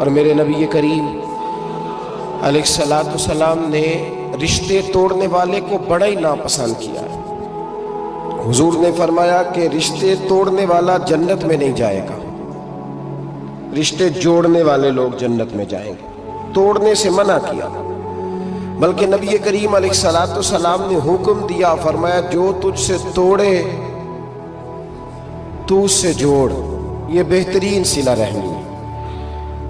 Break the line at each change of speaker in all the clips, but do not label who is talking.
اور میرے نبی کریم علیہ السلام نے رشتے توڑنے والے کو بڑا ہی ناپسند کیا ہے۔ حضور نے فرمایا کہ رشتے توڑنے والا جنت میں نہیں جائے گا، رشتے جوڑنے والے لوگ جنت میں جائیں گے۔ توڑنے سے منع کیا، بلکہ نبی کریم علیہ السلام نے حکم دیا، فرمایا جو تجھ سے توڑے تو اس سے جوڑ، یہ بہترین صلہ رحمی ہے۔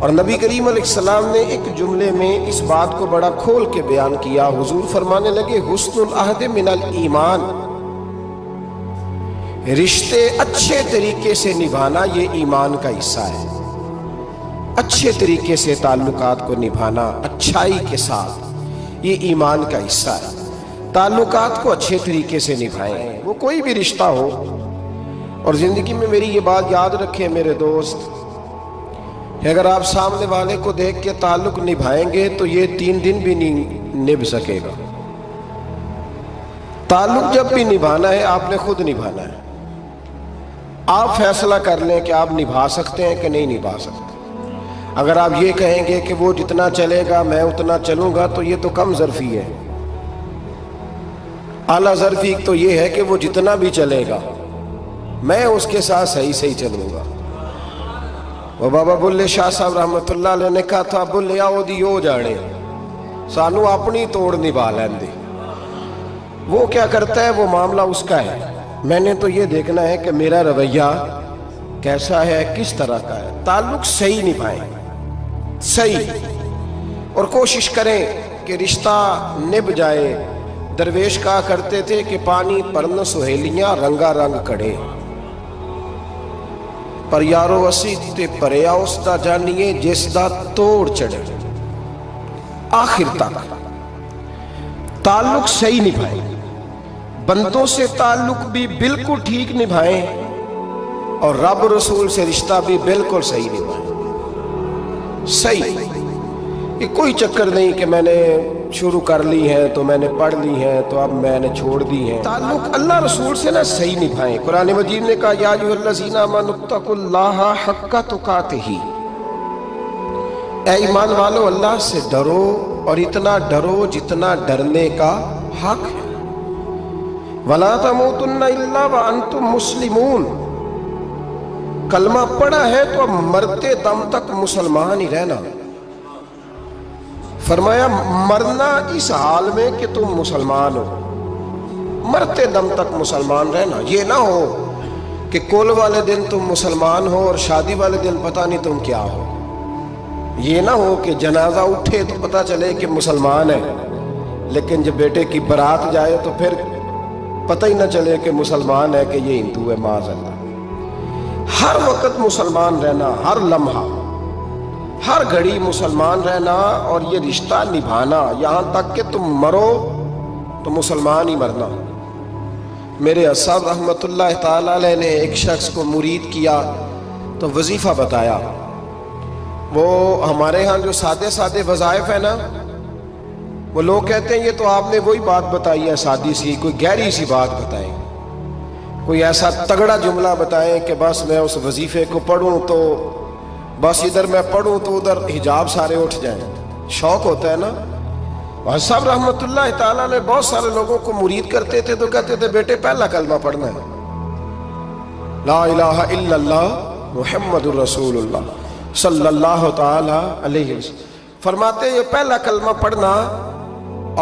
اور نبی کریم علیہ السلام نے ایک جملے میں اس بات کو بڑا کھول کے بیان کیا۔ حضور فرمانے لگے حسن العہد من الایمان، رشتے اچھے طریقے سے نبھانا یہ ایمان کا حصہ ہے۔ اچھے طریقے سے تعلقات کو نبھانا اچھائی کے ساتھ یہ ایمان کا حصہ ہے۔ تعلقات کو اچھے طریقے سے نبھائیں، وہ کوئی بھی رشتہ ہو۔ اور زندگی میں میری یہ بات یاد رکھیں میرے دوست، کہ اگر آپ سامنے والے کو دیکھ کے تعلق نبھائیں گے تو یہ 3 دن بھی نہیں نبھ سکے گا۔ تعلق جب بھی نبھانا ہے آپ نے خود نبھانا ہے۔ آپ فیصلہ کر لیں کہ آپ نبھا سکتے ہیں کہ نہیں نبھا سکتے۔ اگر آپ یہ کہیں گے کہ وہ جتنا چلے گا میں اتنا چلوں گا تو یہ تو کم ظرفی ہے۔ اعلیٰ ظرفی تو یہ ہے کہ وہ جتنا بھی چلے گا میں اس کے ساتھ صحیح چلوں گا۔ وہ بابا بلے شاہ صاحب رحمت اللہ علیہ نے کہا تھا، بلے آؤ دی ہو جانے سانو اپنی توڑ نبھا لین دے۔ وہ کیا کرتا ہے وہ معاملہ اس کا ہے، میں نے تو یہ دیکھنا ہے کہ میرا رویہ کیسا ہے، کس طرح کا ہے۔ تعلق صحیح نبھائیں، صحیح، اور کوشش کریں کہ رشتہ نبھ جائے۔ درویش کہا کرتے تھے کہ پانی پرن سہیلیاں رنگا رنگ کڑے، پر یارو وسی تے پریا اس دا جانیے جس دا توڑ چڑھے۔ آخر تک تعلق صحیح نبھائیں، بندوں سے تعلق بھی بالکل ٹھیک نبھائیں، اور رب رسول سے رشتہ بھی بالکل صحیح نبھائیں۔ صحیح، یہ کوئی چکر نہیں کہ میں نے شروع کر لی ہے تو میں نے پڑھ لی ہے تو اب میں نے چھوڑ دی ہے۔ تعلق اللہ رسول سے نہ صحیح نبھائیں۔ قرآن مجید نے کہا یا ایھا الذین آمنوا اتقوا اللہ حق تقاتہ، اے ایمان والو اللہ سے ڈرو اور اتنا ڈرو جتنا ڈرنے کا حق ہے۔ ولا تموتن الا وانتم مسلمون، کلمہ پڑھا ہے تو اب مرتے دم تک مسلمان ہی رہنا۔ فرمایا مرنا اس حال میں کہ تم مسلمان ہو، مرتے دم تک مسلمان رہنا۔ یہ نہ ہو کہ کول والے دن تم مسلمان ہو اور شادی والے دن پتہ نہیں تم کیا ہو۔ یہ نہ ہو کہ جنازہ اٹھے تو پتہ چلے کہ مسلمان ہے، لیکن جب بیٹے کی برات جائے تو پھر پتہ ہی نہ چلے کہ مسلمان ہے کہ یہ ہندو ہے، معاذ اللہ۔ ہر وقت مسلمان رہنا، ہر لمحہ ہر گھڑی مسلمان رہنا، اور یہ رشتہ نبھانا یہاں تک کہ تم مرو تو مسلمان ہی مرنا۔ میرے صاحب رحمت اللہ تعالی علیہ نے ایک شخص کو مرید کیا تو وظیفہ بتایا۔ وہ ہمارے ہاں جو سادے وظائف ہیں نا، وہ لوگ کہتے ہیں یہ تو آپ نے وہی بات بتائی ہے سادی سی، کوئی گہری سی بات بتائیں، کوئی ایسا تگڑا جملہ بتائیں کہ بس میں اس وظیفے کو پڑھوں تو بس ادھر میں پڑھوں تو ادھر حجاب سارے اٹھ جائیں۔ شوق ہوتا ہے نا۔ حضرت صاحب رحمت اللہ تعالیٰ نے بہت سارے لوگوں کو مرید کرتے تھے تو کہتے تھے بیٹے پہلا کلمہ پڑھنا ہے، لا الہ الا اللہ محمد الرسول اللہ صلی اللہ تعالی علیہ وسلم۔ فرماتے یہ پہلا کلمہ پڑھنا،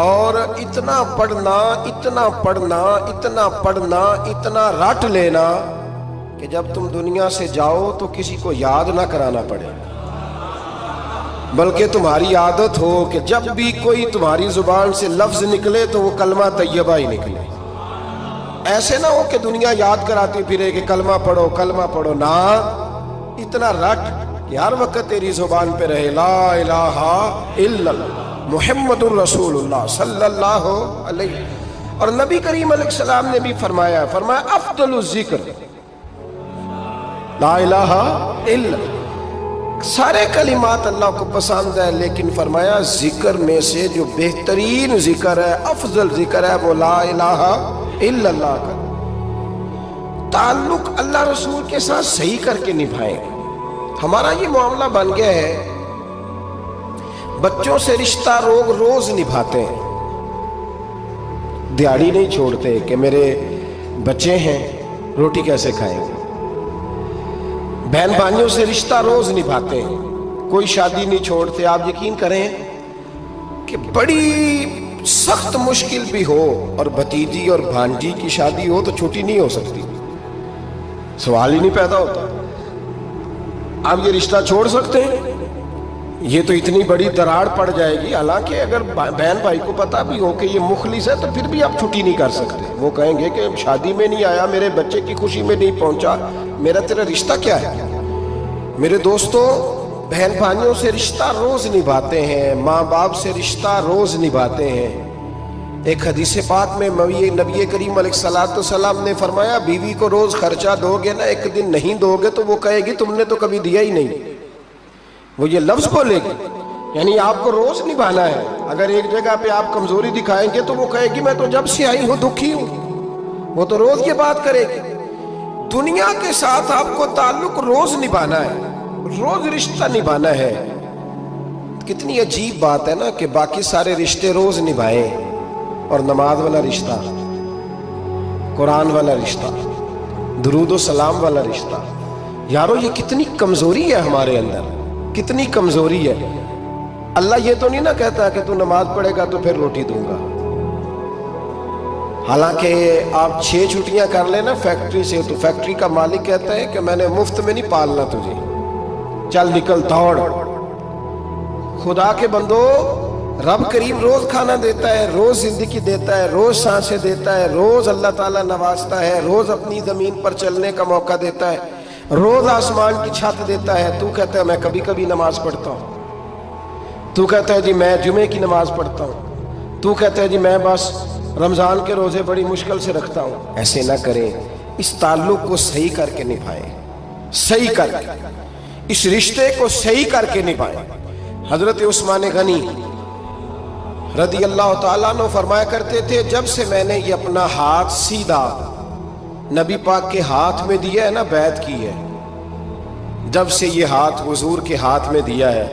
اور اتنا پڑھنا اتنا پڑھنا اتنا پڑھنا اتنا رٹ لینا کہ جب تم دنیا سے جاؤ تو کسی کو یاد نہ کرانا پڑے، بلکہ تمہاری عادت ہو کہ جب بھی کوئی تمہاری زبان سے لفظ نکلے تو وہ کلمہ طیبہ ہی نکلے۔ ایسے نہ ہو کہ دنیا یاد کراتی پھرے کہ کلمہ پڑھو، نہ، اتنا رٹ کہ ہر وقت تیری زبان پہ رہے لا الہ الا اللہ محمد الرسول اللہ صلی اللہ علیہ۔ اور نبی کریم علیہ السلام نے بھی فرمایا افضل الذکر لا الہ الا، سارے کلمات اللہ کو پسند ہے، لیکن فرمایا ذکر میں سے جو بہترین ذکر ہے، افضل ذکر ہے، وہ لا الہ الا اللہ کا۔ تعلق اللہ رسول کے ساتھ صحیح کر کے نبھائیں۔ ہمارا یہ معاملہ بن گیا ہے बच्चों से रिश्ता रोज निभाते हैं, दिहाड़ी नहीं छोड़ते कि मेरे बच्चे हैं रोटी कैसे खाएंगे। बहन भाइयों से रिश्ता रोज निभाते हैं, कोई शादी नहीं छोड़ते। आप यकीन करें कि बड़ी सख्त मुश्किल भी हो और भतीजी और भांजी की शादी हो तो छुट्टी नहीं हो सकती, सवाल ही नहीं पैदा होता। आप ये रिश्ता छोड़ सकते हैं? ये तो इतनी बड़ी दरार पड़ जाएगी। हालांकि अगर बहन भाई को पता भी हो कि ये मुखलिस है तो फिर भी आप छुट्टी नहीं कर सकते। वो कहेंगे कि शादी में नहीं आया, मेरे बच्चे की खुशी में नहीं पहुंचा, मेरा तेरा रिश्ता क्या है। मेरे दोस्तों, बहन भाइयों से रिश्ता रोज निभाते हैं, माँ बाप से रिश्ता रोज निभाते हैं। एक हदीस पाक में नबी करीम अलैहिस्सलाम ने फरमाया, बीवी को रोज खर्चा दोगे ना, एक दिन नहीं दोगे तो वो कहेगी तुमने तो कभी दिया ही नहीं। वो ये लफ्ज बोलेगी, यानी आपको रोज निभाना है। अगर एक जगह पे आप कमजोरी दिखाएंगे तो वो कहेगी मैं तो जब से आई हूं दुखी हूं। वो तो रोज ये बात करेगी। दुनिया के साथ आपको ताल्लुक रोज निभाना है, रोज रिश्ता निभाना है। कितनी अजीब बात है ना कि बाकी सारे रिश्ते रोज निभाएं और नमाज वाला रिश्ता, कुरान वाला रिश्ता, दुरूद सलाम वाला रिश्ता। यारो ये कितनी कमजोरी है हमारे अंदर, कितनी कमजोरी है। अल्लाह ये तो नहीं ना कहता कि तू नमाज पढ़ेगा तो फिर रोटी दूंगा। हालांकि आप 6 छुट्टियां कर लेना फैक्ट्री से तो फैक्ट्री का मालिक कहता है कि मैंने मुफ्त में नहीं पालना तुझे, चल निकल दौड़। खुदा के बंदो, रब करीम रोज खाना देता है, रोज जिंदगी देता है, रोज सांसें देता है, रोज अल्लाह ताला नवाजता है, रोज अपनी जमीन पर चलने का मौका देता है, रोज आसमान की छत देता है। तू कहता है मैं कभी कभी नमाज पढ़ता हूँ, तू कहता है जी मैं जुमे की नमाज पढ़ता हूँ, तू कहता है जी मैं बस रमजान के रोजे बड़ी मुश्किल से रखता हूँ। ऐसे ना करें, इस ताल्लुक को सही करके निभाएं, सही करके इस रिश्ते को सही करके निभाएं। हजरत उस्मान गनी रदी अल्लाह ताला अन्हु फरमाया करते थे, जब से मैंने ये अपना हाथ सीधा नबी पाक के हाथ में दिया है ना, बैत की है, जब से ये हाथ हुजूर के हाथ में दिया है,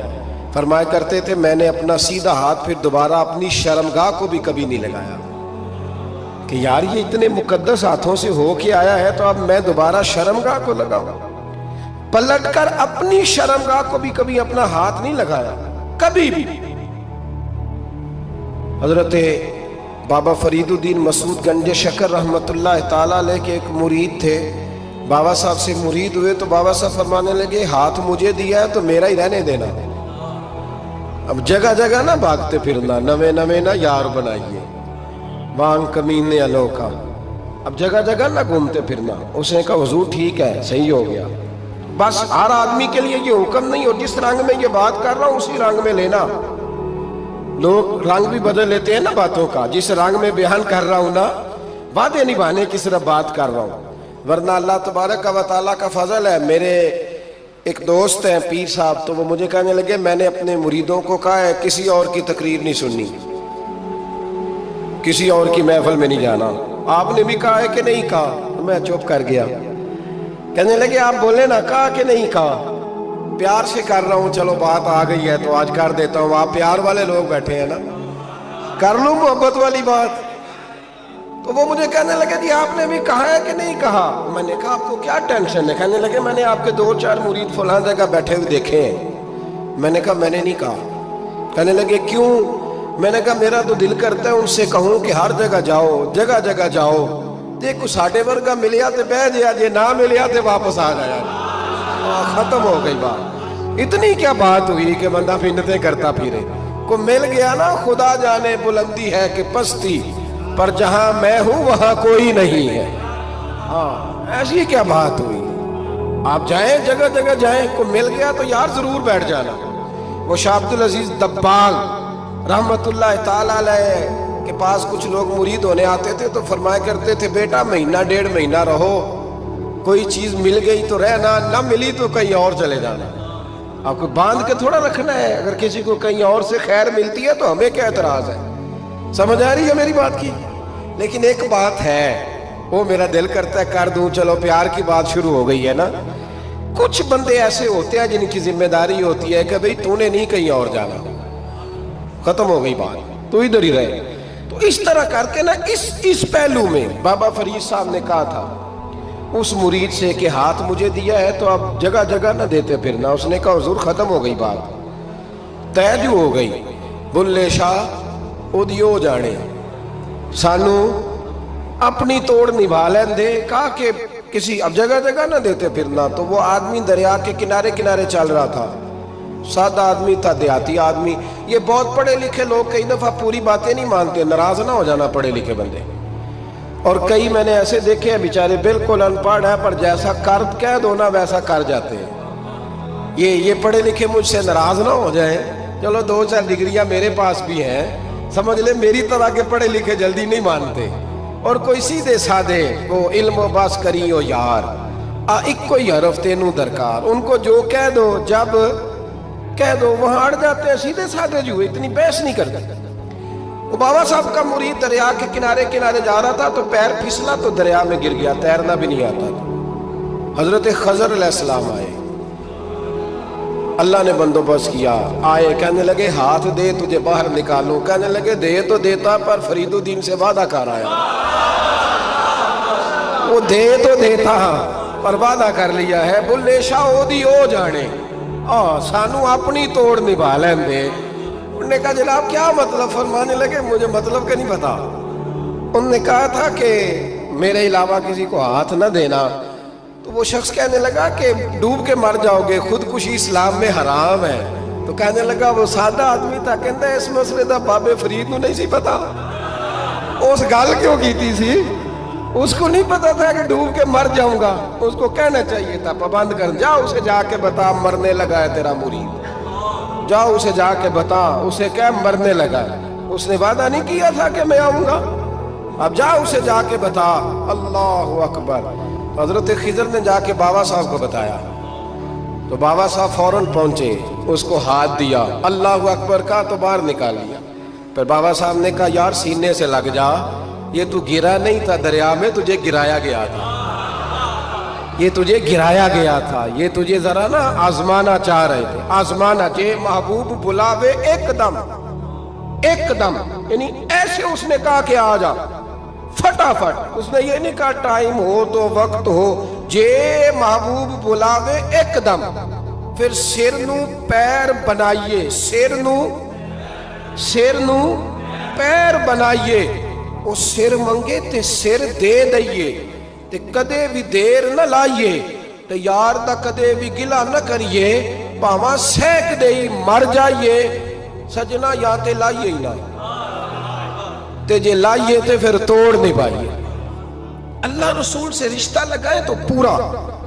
फरमाया करते थे मैंने अपना सीधा हाथ फिर दोबारा अपनी शर्मगाह को भी कभी नहीं लगाया कि यार ये इतने मुकद्दस हाथों से हो के आया है तो अब मैं दोबारा शर्मगाह को लगाऊं। पलटकर अपनी शर्मगाह को भी कभी अपना हाथ नहीं लगाया, कभी भी। हजरत बाबा फरीदुद्दीन मसूद गंज शकर रहमतुल्लाह ताला अलैह के एक मुरीद थे। बाबा साहब से मुरीद हुए तो बाबा साहब फरमाने लगे, हाथ मुझे दिया है तो मेरा ही रहने देना। अब जगह जगह ना भागते फिरना, नवे नवे ना यार बनाइए, वांग कमीने अलोका। अब जगह जगह ना घूमते फिरना। उसने कहा हुजूर ठीक है, सही हो गया। बस हर आदमी के लिए ये हुक्म नहीं हो, जिस रंग में ये बात कर रहा हूं उसी रंग में लेना। लोग रंग भी बदल लेते हैं ना बातों का। जिस रंग में बयान कर रहा हूं ना, वादे निभाने की सिर्फ बात कर रहा हूं, वरना अल्लाह तबारक व तआला का फजल है। मेरे एक दोस्त हैं पीर साहब, तो वो मुझे कहने लगे मैंने अपने मुरीदों को कहा है किसी और की तकरीर नहीं सुननी, किसी और की महफिल में नहीं जाना। आपने भी कहा है कि नहीं कहा? तो मैं चुप कर गया। कहने लगे आप बोले ना, कहा कि नहीं कहा? प्यार से कर रहा हूं, चलो बात आ गई है तो आज कर देता हूं। आप प्यार वाले लोग बैठे हैं ना, कर लूं मोहब्बत वाली बात। तो वो मुझे कहने लगे जी आपने भी कहा है कि नहीं कहा? मैंने कहा आपको क्या टेंशन है? कहने लगे मैंने आपके 2-4 मुरीद फलां जगह बैठे हुए देखे हैं। मैंने कहा मैंने नहीं कहा। कहने लगे क्यों? मैंने कहा मेरा तो दिल करता है उनसे कहूं कि हर जगह जाओ, जगह जगह जाओ, देखो साढ़े वर्गा मिलिया तो बह जाया, जे ना मिलिया तो वापस आ जाया। खत्म हो गई बात। इतनी क्या बात हुई कि बंदा मिन्नतें करता फिरे। को मिल गया ना, खुदा जाने बुलंदी है कि पस्ती, पर जहां मैं हूं वहां कोई नहीं है। हाँ, ऐसी क्या बात हुई? आप जाएं, जगह जगह जाएं, को मिल गया तो यार जरूर बैठ जाना। वो शाह अब्दुल अजीज दब्बाग रहमतुल्लाह ताला अलैह के पास कुछ लोग मुरीद होने आते थे तो फरमाया करते थे बेटा महीना 1.5 महीना रहो, कोई चीज मिल गई तो रहना, ना मिली तो कहीं और चले जाना। आपको बांध के थोड़ा रखना है। अगर किसी को कहीं और से खैर मिलती है तो हमें क्या एतराज है? समझ आ रही है मेरी बात की? लेकिन एक बात है, वो मेरा दिल करता है कर दूं, चलो प्यार की बात शुरू हो गई है ना। कुछ बंदे ऐसे होते हैं जिनकी जिम्मेदारी होती है कि भाई तूने नहीं कहीं और जाना, खत्म हो गई बात, तो इधर ही रहे। तो इस तरह करके ना इस पहलू में बाबा फरीद साहब ने कहा था उस मुरीद से कि हाथ मुझे दिया है तो अब जगह जगह ना देते फिरना। उसने कहा हुजूर खत्म हो गई बात, तय जो हो गई। बुल्ले शाह उदियो जाने, सानू अपनी तोड़ निभा लेंदे। कहा कि किसी अब जगह जगह ना देते फिरना। तो वो आदमी दरिया के किनारे किनारे चल रहा था, सादा आदमी था, देहाती आदमी। ये बहुत पढ़े लिखे लोग कई दफा पूरी बातें नहीं मानते, नाराज ना हो जाना पढ़े लिखे बंदे। और कई मैंने ऐसे देखे हैं बेचारे बिल्कुल अनपढ़ है पर जैसा कर कह दो ना वैसा कर जाते हैं। ये पढ़े लिखे मुझसे नाराज ना हो जाए। चलो 2-4 डिग्रियां मेरे पास भी हैं, समझ ले मेरी तरह के पढ़े लिखे जल्दी नहीं मानते। और कोई सीधे साधे वो इल्म बस करी हो यार, एक कोई हरफ तेनू दरकार, उनको जो कह दो जब कह दो वहां अड़ जाते हैं, सीधे साधे जो इतनी बहस नहीं करते। वो बाबा साहब का मुरीद दरिया के किनारे किनारे जा रहा था तो पैर फिसला तो दरिया में गिर गया, तैरना भी नहीं आता था। हजरत खजर अलैहिस्सलाम आए, अल्लाह ने बंदोबस्त किया। आए, कहने लगे हाथ दे तुझे बाहर निकालूं। कहने लगे दे तो देता पर फरीदुद्दीन से वादा कर आया। वो दे तो देता पर वादा कर लिया है। बुल्ले शाह ओदी ओ जाने, सानू अपनी तोड़ निभा लेंदे। उन्होंने कहा जनाब क्या मतलब? फरमाने लगे मुझे मतलब का नहीं पता। उन्होंने कहा था कि मेरे अलावा किसी को हाथ न देना। तो वो शख्स कहने लगा कि डूब के मर जाओगे, खुदकुशी इस्लाम में हराम है। तो कहने लगा वो सादा आदमी था, कहता इस मसले का बाबे फरीद को नहीं सी पता। उस गल क्यों की थी? उसको नहीं पता था कि डूब के मर जाऊंगा। उसको कहना चाहिए था पाबंद कर, जा उसे जाके बता मरने लगा है तेरा मुरीद, जाओ उसे जाके बता, उसे क्या मरने लगा है। उसने वादा नहीं किया था कि मैं आऊंगा, अब जा उसे जाके बता। अल्लाह अकबर। हजरत खिजर ने जाके बाबा साहब को बताया तो बाबा साहब फौरन पहुंचे, उसको हाथ दिया, अल्लाह अकबर का तो बाहर निकाल लिया। फिर बाबा साहब ने कहा यार सीने से लग जा, ये तू गिरा नहीं था दरिया में, तुझे गिराया गया था। ये तुझे गिराया गया था, ये तुझे जरा ना आजमाना चाह रहे थे। आजमाना जे महबूब बुलावे एकदम एकदम, यानी ऐसे उसने कहा कि आ जा फटाफट। उसने ये नहीं कहा टाइम हो तो वक्त हो, जे महबूब बुलावे एकदम। फिर सिर नू पैर बनाइए, सिर नू पैर बनाइए। वो सिर मंगे ते सिर दे दईए, ते कदे भी देर न लाइए, ते यार दा कदे भी गिला न करिए, भावा सहक दे मर जाइए। सजना या ते लाइए ही ना, ते जे लाइए ते फिर तोड़ नहीं पाइए। अल्लाह रसूल से रिश्ता लगाए तो पूरा।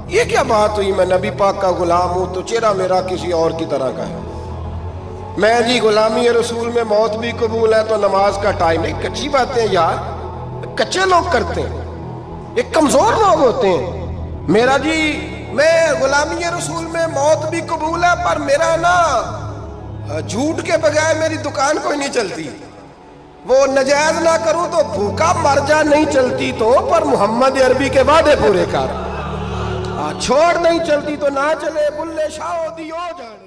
ये क्या बात हुई मैं नबी पाक का गुलाम हूं तो चेहरा मेरा किसी और की तरह का है। मैं जी गुलामी रसूल में मौत भी कबूल है तो नमाज का टाइम नहीं। कच्ची बातें यार, कच्चे लोग करते हैं, ये कमजोर लोग होते हैं। मेरा जी मैं गुलामी रसूल में मौत भी कबूल है पर मेरा ना झूठ के बगैर मेरी दुकान कोई नहीं चलती। वो नजायज ना करूं तो भूखा मर जा, नहीं चलती तो पर मोहम्मद अरबी के वादे पूरे कर। छोड़ नहीं चलती तो ना चले, बुल्ले शाह दियो जान।